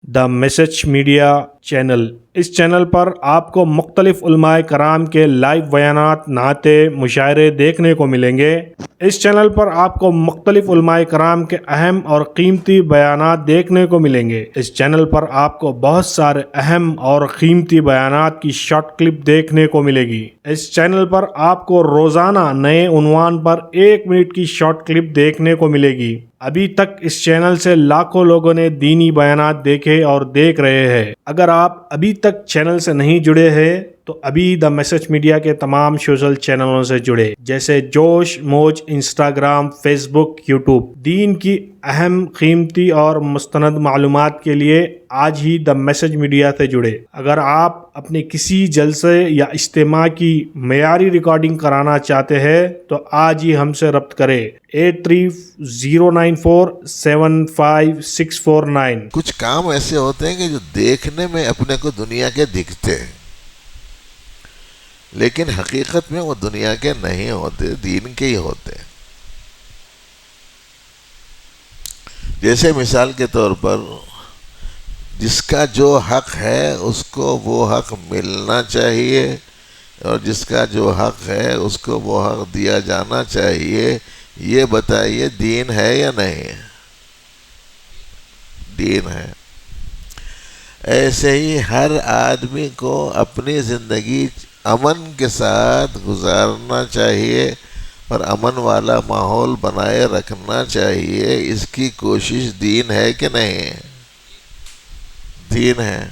دا message media channel. اس channel پر آپ کو مختلف علماء کرام کے لائیو بیانات، نعتیں، مشاعرے دیکھنے کو ملیں گے۔ اس چینل پر آپ کو مختلف علماء کرام کے اہم اور قیمتی بیانات دیکھنے کو ملیں گے۔ اس چینل پر آپ کو بہت سارے اہم اور قیمتی بیانات کی شارٹ کلپ دیکھنے کو ملے گی۔ اس چینل پر آپ کو روزانہ نئے عنوان پر 1 منٹ کی شارٹ کلپ دیکھنے کو ملے گی۔ ابھی تک اس چینل سے لاکھوں لوگوں نے دینی بیانات دیکھے اور دیکھ رہے ہیں۔ اگر آپ ابھی تک چینل سے نہیں جڑے ہیں تو ابھی دا میسج میڈیا کے تمام سوشل چینلوں سے جڑے، جیسے جوش، موج، انسٹاگرام، فیس بک، یوٹیوب۔ دین کی اہم، قیمتی اور مستند معلومات کے لیے آج ہی دا میسج میڈیا سے جڑے۔ اگر آپ اپنے کسی جلسے یا اجتماع کی معیاری ریکارڈنگ کرانا چاہتے ہیں تو آج ہی ہم سے رابطہ کریں۔ 8309475649۔ کچھ کام ایسے ہوتے ہیں کہ جو دیکھنے میں اپنے کو دنیا کے دکھتے ہیں، لیکن حقیقت میں وہ دنیا کے نہیں ہوتے، دین کے ہی ہوتے ہیں۔ جیسے مثال کے طور پر جس کا جو حق ہے اس کو وہ حق ملنا چاہیے، اور جس کا جو حق ہے اس کو وہ حق دیا جانا چاہیے۔ یہ بتائیے دین ہے یا نہیں ہے؟ دین ہے۔ ایسے ہی ہر آدمی کو اپنی زندگی امن کے ساتھ گزارنا چاہیے اور امن والا ماحول بنائے رکھنا چاہیے۔ اس کی کوشش دین ہے کہ نہیں ہے؟ دین ہے۔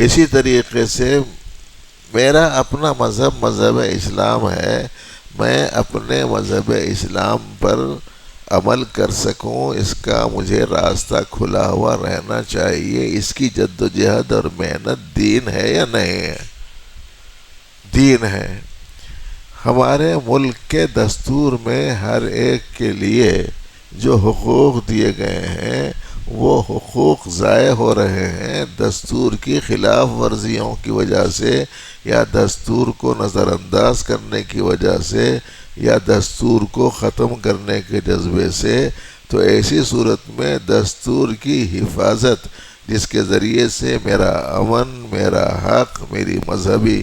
اسی طریقے سے میرا اپنا مذہب اسلام ہے۔ میں اپنے مذہب اسلام پر عمل کر سکوں، اس کا مجھے راستہ کھلا ہوا رہنا چاہیے۔ اس کی جد و جہد اور محنت دین ہے یا نہیں ہے؟ دین ہے۔ ہمارے ملک کے دستور میں ہر ایک کے لیے جو حقوق دیے گئے ہیں وہ حقوق ضائع ہو رہے ہیں دستور کی خلاف ورزیوں کی وجہ سے، یا دستور کو نظر انداز کرنے کی وجہ سے، یا دستور کو ختم کرنے کے جذبے سے۔ تو ایسی صورت میں دستور کی حفاظت، جس کے ذریعے سے میرا امن، میرا حق، میری مذہبی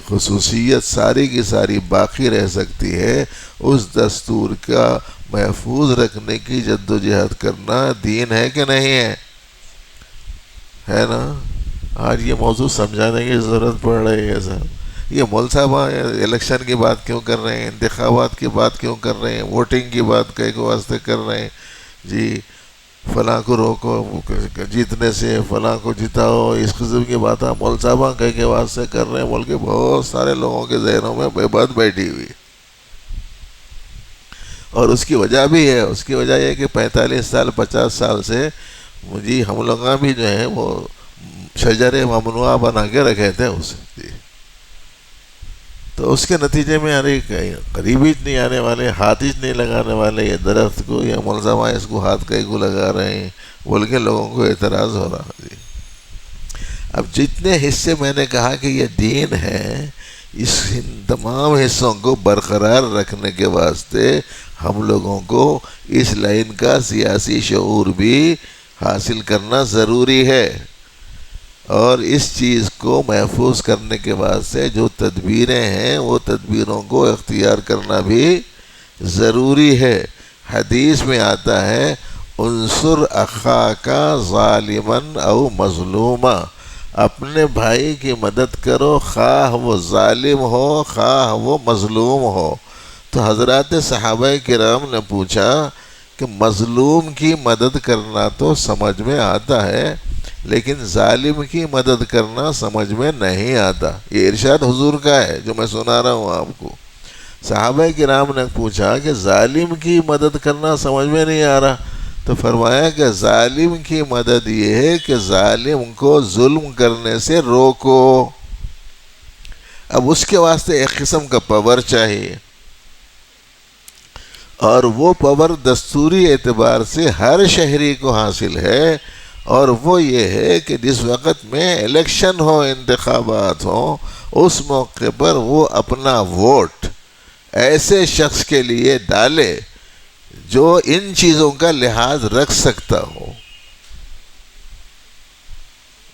خصوصیت ساری کی ساری باقی رہ سکتی ہے، اس دستور کا محفوظ رکھنے کی جد و جہد کرنا دین ہے کہ نہیں ہے؟ ہے نا؟ آج یہ موضوع سمجھانے کی ضرورت پڑ رہی ہے صاحب۔ یہ مول صاحب الیکشن کی بات کیوں کر رہے ہیں، انتخابات کی بات کیوں کر رہے ہیں، ووٹنگ کی بات کئی کو واسطے کر رہے ہیں جی، فلاں کو روکو جیتنے سے، فلاں کو جتاؤ، اس قسم کی باتیں مول صاحب کئی کے واسطے کر رہے ہیں، بول کے بہت سارے لوگوں کے ذہنوں میں بے بات بیٹھی ہوئی۔ اور اس کی وجہ بھی ہے، اس کی وجہ یہ کہ 45 سال 50 سال سے جی ہم لوگ بھی جو ہیں وہ شجر ممنوعہ بنا کے رکھے تھے اسے جی۔ تو اس کے نتیجے میں قریب ہی نہیں آنے والے، ہاتھ ہی نہیں لگانے والے یہ درخت کو، یا ملزمہ اس کو ہاتھ کئی کو لگا رہے ہیں بول کے لوگوں کو اعتراض ہو رہا جی۔ اب جتنے حصے میں نے کہا کہ یہ دین ہے، اس تمام حصوں کو برقرار رکھنے کے واسطے ہم لوگوں کو اس لائن کا سیاسی شعور بھی حاصل کرنا ضروری ہے، اور اس چیز کو محفوظ کرنے کے واسطے جو تدبیریں ہیں وہ تدبیروں کو اختیار کرنا بھی ضروری ہے۔ حدیث میں آتا ہے انصر اخاک ظالما او مظلوما، اپنے بھائی کی مدد کرو خواہ وہ ظالم ہو خواہ وہ مظلوم ہو۔ تو حضرات صحابہ کرام نے پوچھا کہ مظلوم کی مدد کرنا تو سمجھ میں آتا ہے، لیکن ظالم کی مدد کرنا سمجھ میں نہیں آتا۔ یہ ارشاد حضور کا ہے جو میں سنا رہا ہوں آپ کو۔ صحابہ کرام نے پوچھا کہ ظالم کی مدد کرنا سمجھ میں نہیں آ رہا، تو فرمایا کہ ظالم کی مدد یہ ہے کہ ظالم کو ظلم کرنے سے روکو۔ اب اس کے واسطے ایک قسم کا پاور چاہیے، اور وہ پاور دستوری اعتبار سے ہر شہری کو حاصل ہے، اور وہ یہ ہے کہ جس وقت میں الیکشن ہو، انتخابات ہوں، اس موقع پر وہ اپنا ووٹ ایسے شخص کے لیے ڈالے جو ان چیزوں کا لحاظ رکھ سکتا ہو.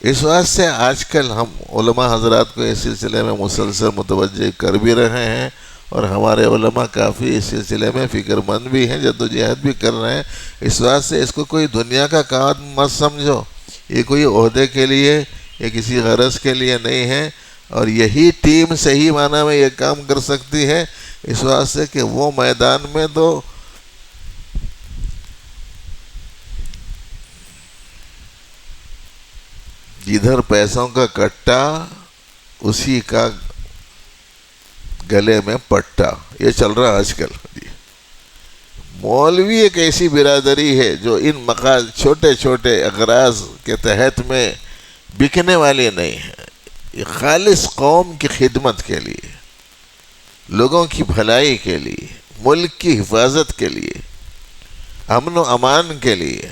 اس واسطے آج کل ہم علماء حضرات کو اس سلسلے میں مسلسل متوجہ کر بھی رہے ہیں، اور ہمارے علماء کافی اس سلسلے میں فکر مند بھی ہیں، جد و جہد بھی کر رہے ہیں. اس واسطے اس کو کوئی دنیا کا کام مت سمجھو، یہ کوئی عہدے کے لیے یا کسی غرض کے لیے نہیں ہے، اور یہی ٹیم صحیح معنی میں یہ کام کر سکتی ہے. اس واسطے کہ وہ میدان میں تو جدھر پیسوں کا کٹا اسی کا گلے میں پٹا، یہ چل رہا ہے آج کل. مولوی ایک ایسی برادری ہے جو ان چھوٹے چھوٹے اغراض کے تحت میں بکنے والی نہیں ہے. یہ خالص قوم کی خدمت کے لیے، لوگوں کی بھلائی کے لیے، ملک کی حفاظت کے لیے، امن و امان کے لیے،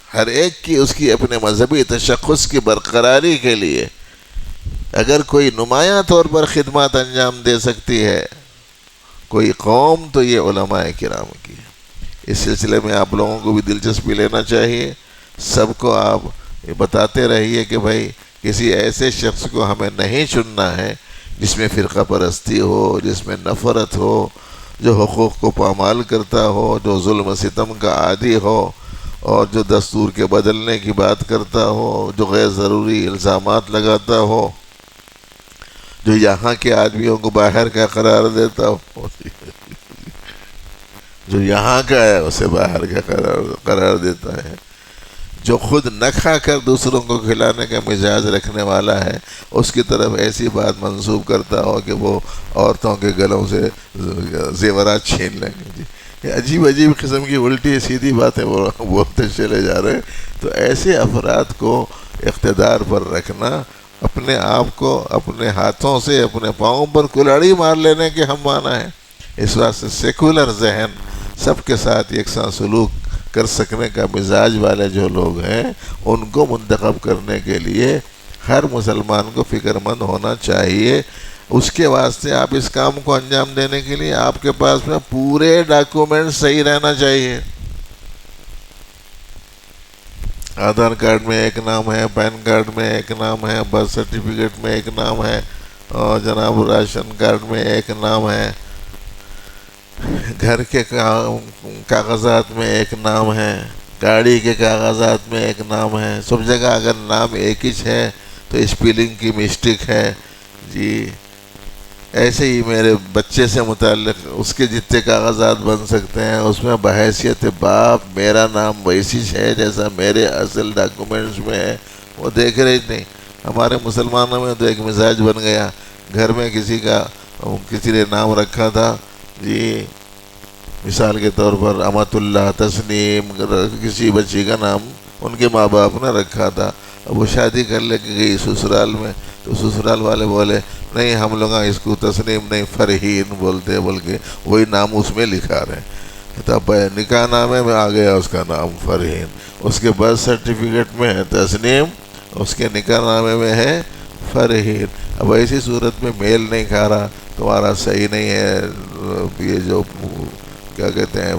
ہر ایک کی اس کی اپنے مذہبی تشخص کی برقراری کے لیے اگر کوئی نمایاں طور پر خدمات انجام دے سکتی ہے کوئی قوم، تو یہ علماء کرام کی ہے. اس سلسلے میں آپ لوگوں کو بھی دلچسپی لینا چاہیے. سب کو آپ بتاتے رہیے کہ بھائی کسی ایسے شخص کو ہمیں نہیں چننا ہے جس میں فرقہ پرستی ہو، جس میں نفرت ہو، جو حقوق کو پامال کرتا ہو، جو ظلم و ستم کا عادی ہو، اور جو دستور کے بدلنے کی بات کرتا ہو، جو غیر ضروری الزامات لگاتا ہو، جو یہاں کے آدمیوں کو باہر کا قرار دیتا ہو، جو یہاں کا ہے اسے باہر کا قرار دیتا ہے، جو خود نہ کھا کر دوسروں کو کھلانے کا مزاج رکھنے والا ہے، اس کی طرف ایسی بات منسوب کرتا ہو کہ وہ عورتوں کے گلوں سے زیورات چھین لیں گے. یہ عجیب عجیب قسم کی الٹی سیدھی باتیں بولتے چلے جا رہے ہیں. تو ایسے افراد کو اقتدار پر رکھنا اپنے آپ کو اپنے ہاتھوں سے اپنے پاؤں پر کلاڑی مار لینے کے ہم معنی ہے. اس واسطے سیکولر ذہن سب کے ساتھ یکساں سلوک کر سکنے کا مزاج والے جو لوگ ہیں ان کو منتخب کرنے کے لیے ہر مسلمان کو فکر مند ہونا چاہیے. اس کے واسطے آپ اس کام کو انجام دینے کے لیے آپ کے پاس میں پورے ڈاکومنٹ صحیح رہنا چاہیے. آدھار کارڈ میں ایک نام ہے، پین کارڈ میں ایک نام ہے، برتھ سرٹیفکیٹ میں ایک نام ہے، اور جناب راشن کارڈ میں ایک نام ہے، گھر کے کاغذات میں ایک نام ہے، گاڑی کے کاغذات میں ایک نام ہے. سب جگہ اگر نام ایک ہی ہے تو اسپیلنگ کی مسٹیک ہے. جی ایسے ہی میرے بچے سے متعلق اس کے جتنے کاغذات بن سکتے ہیں اس میں بحیثیت باپ میرا نام ویسی ہے جیسا میرے اصل ڈاکومنٹس میں ہے. وہ دیکھ رہے نہیں. ہمارے مسلمانوں میں تو ایک مزاج بن گیا، گھر میں کسی نے نام رکھا تھا جی، مثال کے طور پر امت اللہ، تسنیم، کسی بچی کا نام ان کے ماں باپ نے رکھا تھا. اب وہ شادی کر لے کے گئی سسرال میں، تو سسرال والے بولے نہیں ہم لوگ اس کو تسنیم نہیں فرحین بولتے، بلکہ وہی نام اس میں لکھا رہے ہیں. تب نکاح نامے میں آ گیا اس کا نام فرحین، اس کے برتھ سرٹیفکیٹ میں ہے تسنیم، اس کے نکاح نامے میں ہے فرحین. اب ایسی صورت میں میل نہیں کھا رہا، تمہارا صحیح نہیں ہے، یہ جو کیا کہتے ہیں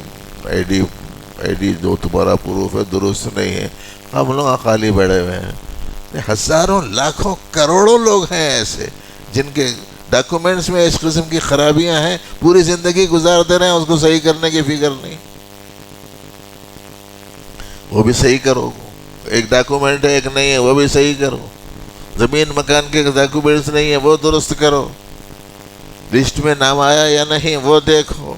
آئی ڈی جو تمہارا پروف ہے درست نہیں ہے. ہم لوگ اقالی بیٹھے ہوئے ہیں. ہزاروں لاکھوں کروڑوں لوگ ہیں ایسے جن کے ڈاکومنٹس میں اس قسم کی خرابیاں ہیں، پوری زندگی گزارتے رہے ہیں، اس کو صحیح کرنے کی فکر نہیں. وہ بھی صحیح کرو. ایک ڈاکومنٹ ہے ایک نہیں ہے وہ بھی صحیح کرو. زمین مکان کے ڈاکومنٹس نہیں ہے وہ درست کرو. لسٹ میں نام آیا یا نہیں وہ دیکھو.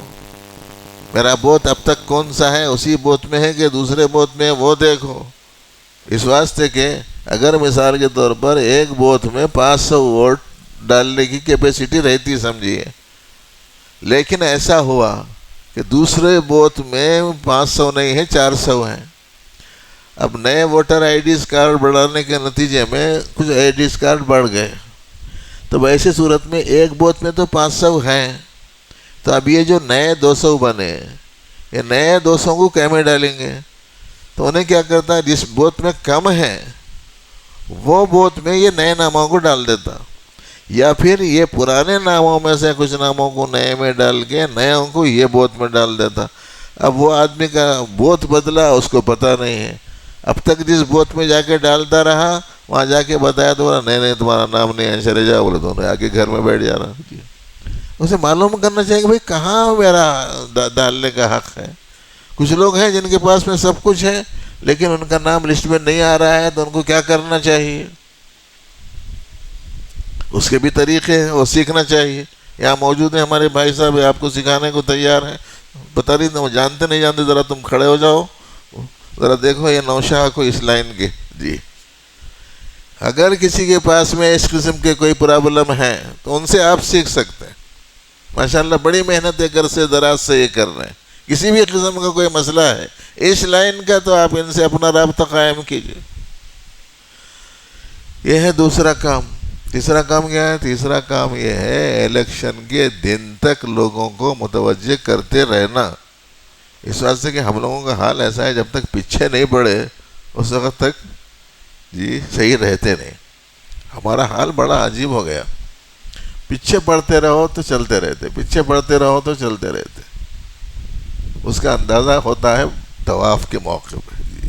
میرا بوت اب تک کون سا ہے، اسی بوت میں ہے کہ دوسرے بوت میں ہے وہ دیکھو. اس واسطے کہ اگر مثال کے طور پر ایک بوت میں 500 ووٹ ڈالنے کی کیپیسٹی رہتی سمجھیے، لیکن ایسا ہوا کہ دوسرے بوت میں 500 نہیں ہے 400 ہیں. اب نئے ووٹر آئی ڈیز کارڈ بڑھانے کے نتیجے میں کچھ آئی ڈیز کارڈ بڑھ گئے. تو ایسی صورت میں ایک بوت میں تو 500 ہیں، تو اب یہ جو نئے 200 بنے یہ نئے 200 کو کیا میں ڈالیں گے؟ تو انہیں کیا کرتا ہے جس بوت میں کم ہے وہ بوت میں یہ نئے ناموں کو ڈال دیتا، یا پھر یہ پرانے ناموں میں سے کچھ ناموں کو نئے میں ڈال کے نئےوں کو یہ بوت میں ڈال دیتا. اب وہ آدمی کا بوت بدلا، اس کو پتہ نہیں ہے. اب تک جس بوت میں جا کے ڈالتا رہا، وہاں جا کے بتایا تو بولا نہیں تمہارا نام نہیں ہے، چلے جاؤ. بولے دونوں آ کے گھر میں بیٹھ جانا. جی اسے معلوم کرنا چاہیے کہ بھائی کہاں میرا ڈالنے کا حق ہے. کچھ لوگ ہیں جن کے پاس میں سب کچھ ہے لیکن ان کا نام لسٹ میں نہیں آ رہا ہے، تو ان کو کیا کرنا چاہیے؟ اس کے بھی طریقے ہیں، وہ سیکھنا چاہیے. یہاں موجود ہیں ہمارے بھائی صاحب، آپ کو سکھانے کو تیار ہیں. پتہ نہیں وہ جانتے نہیں جانتے، ذرا تم کھڑے ہو جاؤ، ذرا دیکھو یہ نوشہ کو اس لائن کے. جی اگر کسی کے پاس میں اس قسم کے کوئی پرابلم ہے تو ان سے آپ سیکھ سکتے ہیں. ماشاءاللہ بڑی محنت ہے، سے دراز سے یہ کر رہے ہیں. کسی بھی قسم کا کوئی مسئلہ ہے اس لائن کا تو آپ ان سے اپنا رابطہ قائم کیجیے. یہ ہے دوسرا کام. تیسرا کام کیا ہے؟ تیسرا کام یہ ہے الیکشن کے دن تک لوگوں کو متوجہ کرتے رہنا. اس وجہ سے کہ ہم لوگوں کا حال ایسا ہے، جب تک پیچھے نہیں پڑے اس وقت تک جی صحیح رہتے نہیں. ہمارا حال بڑا عجیب ہو گیا. پیچھے پڑتے رہو تو چلتے رہتے، پیچھے پڑتے رہو تو چلتے رہتے. اس کا اندازہ ہوتا ہے طواف کے موقع پہ. جی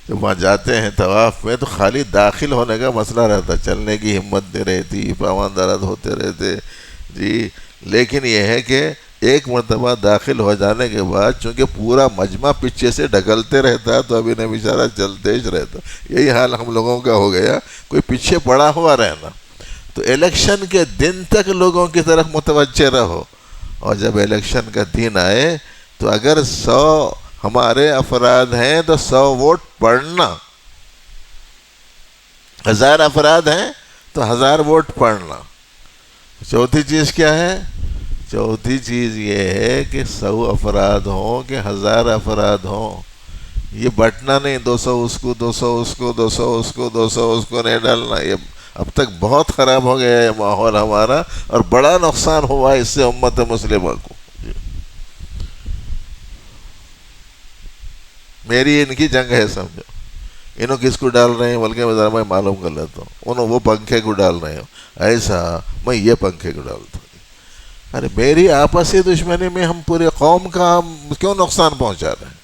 جب وہاں جاتے ہیں طواف میں تو خالی داخل ہونے کا مسئلہ رہتا، چلنے کی ہمت نہیں رہتی، پاؤں درد ہوتے رہتے. جی لیکن یہ ہے کہ ایک مرتبہ داخل ہو جانے کے بعد چونکہ پورا مجمع پیچھے سے ڈھکلتے رہتا تو ابھی نہ بیچارہ چلتے ہی رہتا. یہی حال ہم لوگوں کا ہو گیا، کوئی پیچھے پڑا ہوا رہنا. تو الیکشن کے دن تک لوگوں کی طرف متوجہ رہو، اور جب الیکشن کا دن آئے تو اگر 100 ہمارے افراد ہیں تو 100 ووٹ پڑنا. 1000 افراد ہیں تو 1000 ووٹ پڑنا. چوتھی چیز کیا ہے؟ چوتھی چیز یہ ہے کہ 100 افراد ہوں کہ 1000 افراد ہوں، یہ بٹنا نہیں 200 اس کو 200 اس کو 200 اس کو 200 اس کو نہیں ڈالنا. یہ اب تک بہت خراب ہو گیا ہے ماحول ہمارا، اور بڑا نقصان ہوا اس سے امت مسلمہ کو. میری ان کی جنگ ہے سمجھو. انہوں کس کو ڈال رہے ہیں بلکہ میں معلوم کر لیتا ہوں. انہوں وہ پنکھے کو ڈال رہے ہیں ایسا، میں یہ پنکھے کو ڈالتا ہوں. ارے میری آپسی دشمنی میں ہم پورے قوم کا کیوں نقصان پہنچا رہے ہیں؟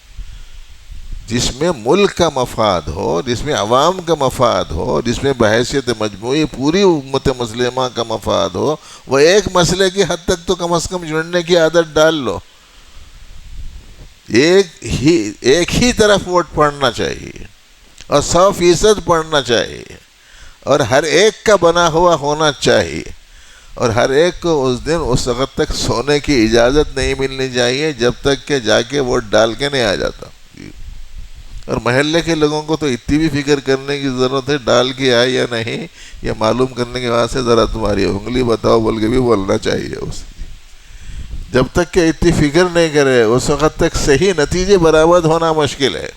جس میں ملک کا مفاد ہو، جس میں عوام کا مفاد ہو، جس میں بحیثیت مجموعی پوری امت مسلمہ کا مفاد ہو، وہ ایک مسئلے کی حد تک تو کم از کم جڑنے کی عادت ڈال لو. ایک ہی طرف ووٹ پڑنا چاہیے اور 100% پڑنا چاہیے، اور ہر ایک کا بنا ہوا ہونا چاہیے، اور ہر ایک کو اس دن اس وقت تک سونے کی اجازت نہیں ملنی چاہیے جب تک کہ جا کے ووٹ ڈال کے نہیں آ جاتا. اور محلے کے لوگوں کو تو اتنی بھی فکر کرنے کی ضرورت ہے ڈال کے آئے یا نہیں، یہ معلوم کرنے کے بعد سے ذرا تمہاری انگلی بتاؤ بول کے بھی بولنا چاہیے اسے. جب تک کہ اتنی فکر نہیں کرے اس وقت تک صحیح نتیجے برآمد ہونا مشکل ہے.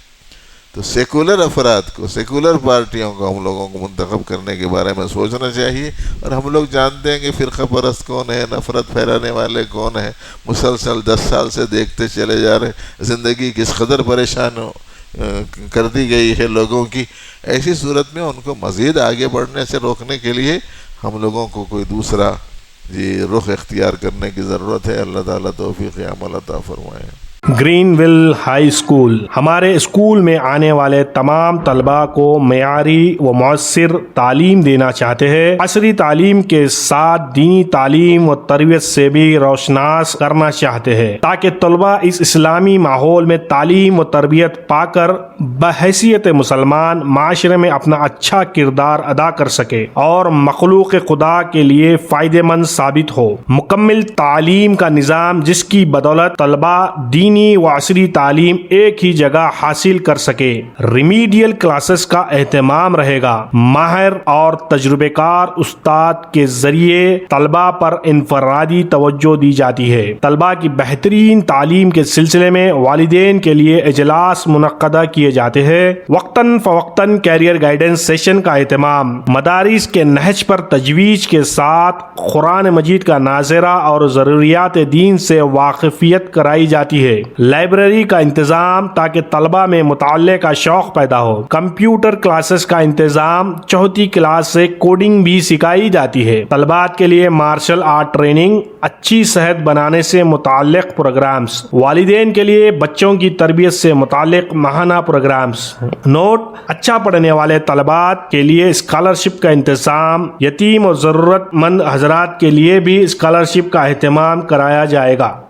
تو سیکولر افراد کو، سیکولر پارٹیوں کو ہم لوگوں کو منتخب کرنے کے بارے میں سوچنا چاہیے. اور ہم لوگ جانتے ہیں کہ فرقہ پرست کون ہے، نفرت پھیلانے والے کون ہیں. مسلسل 10 سال سے دیکھتے چلے جا رہے ہیں زندگی کس قدر پریشان کر دی گئی ہے لوگوں کی. ایسی صورت میں ان کو مزید آگے بڑھنے سے روکنے کے لیے ہم لوگوں کو کوئی دوسرا رخ اختیار کرنے کی ضرورت ہے. اللہ تعالیٰ توفیق عمل عطا فرمائے. گرین ویل ہائی اسکول ہمارے اسکول میں آنے والے تمام طلباء کو معیاری و مؤثر تعلیم دینا چاہتے ہیں. عصری تعلیم کے ساتھ دینی تعلیم و تربیت سے بھی روشناس کرنا چاہتے ہیں تاکہ طلباء اس اسلامی ماحول میں تعلیم و تربیت پا کر بحیثیت مسلمان معاشرے میں اپنا اچھا کردار ادا کر سکے اور مخلوق خدا کے لیے فائدہ مند ثابت ہو. مکمل تعلیم کا نظام جس کی بدولت طلباء دینی و عصری تعلیم ایک ہی جگہ حاصل کر سکے. ریمیڈیل کلاسز کا اہتمام رہے گا. ماہر اور تجربہ کار استاد کے ذریعے طلباء پر انفرادی توجہ دی جاتی ہے. طلباء کی بہترین تعلیم کے سلسلے میں والدین کے لیے اجلاس منعقدہ کیے جاتے ہیں. وقتاً فوقتاً کیریئر گائیڈنس سیشن کا اہتمام. مدارس کے نہج پر تجویز کے ساتھ قرآن مجید کا ناظرہ اور ضروریات دین سے واقفیت کرائی جاتی ہے. لائبریری کا انتظام تاکہ طلبہ میں مطالعے کا شوق پیدا ہو، کمپیوٹر کلاسز کا انتظام، چوتھی کلاس سے کوڈنگ بھی سکھائی جاتی ہے، طلبات کے لیے مارشل آرٹ ٹریننگ، اچھی صحت بنانے سے متعلق پروگرامز، والدین کے لیے بچوں کی تربیت سے متعلق ماہانہ پروگرامز۔ نوٹ: اچھا پڑھنے والے طلبات کے لیے اسکالرشپ کا انتظام، یتیم اور ضرورت مند حضرات کے لیے بھی اسکالرشپ کا اہتمام کرایا جائے گا۔